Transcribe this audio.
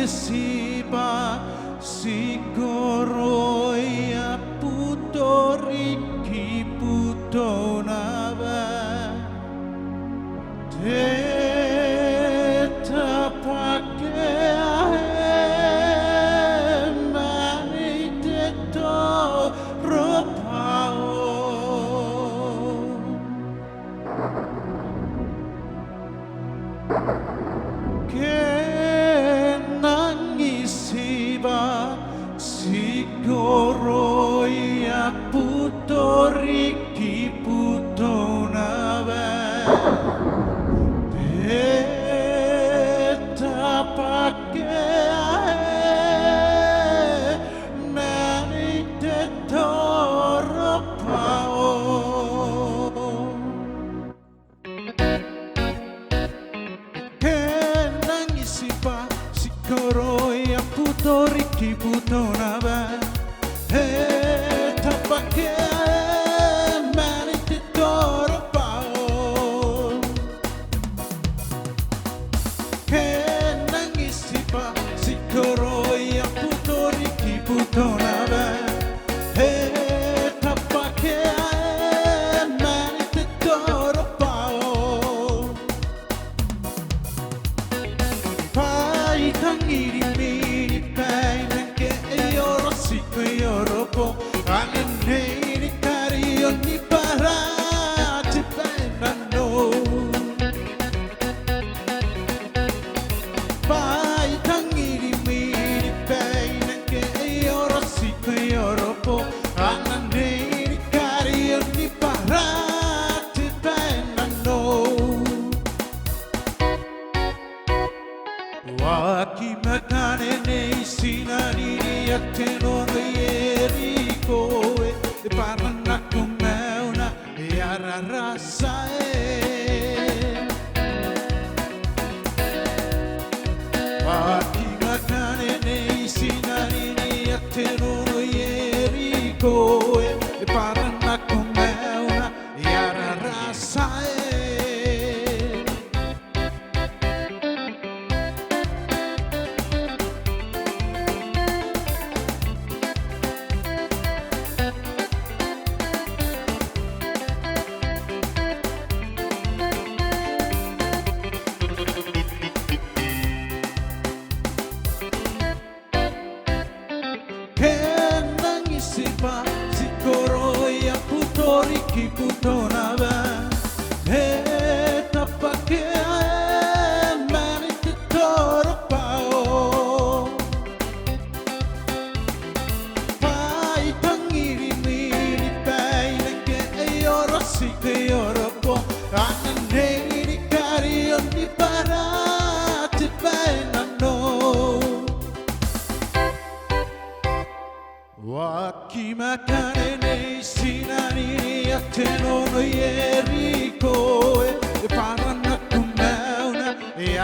Isipa siguro ya puto riki puto nava teta pakea mani teto ropao Isiba siguro ya puto riki puto nava beta pakea mani tetoro pao kenang isiba siguro ya puto riki puto nava tapake mani tetoro pao kenang isipa siguro ya puto riki puto nava tapake mani tetoro pao pai tangiri Europo aneni cari ogni parati bennano vai tangiri mini bene che io rossi qui Europo aneni cari ogni parati bennano Waki makane nei sinani a te non ieri coi e parlano con me una e arrasa Waki makane nei sinani a te non ieri coi e parlano con me una e arrasa Isipa siguro ya puto riki puto nava tapake mani tetoro pao pai tangiri mini bene che io rossi che Europo aneni cari ogni parati benano Waki makane nei sinani a te non ieri coi e parlano con me una e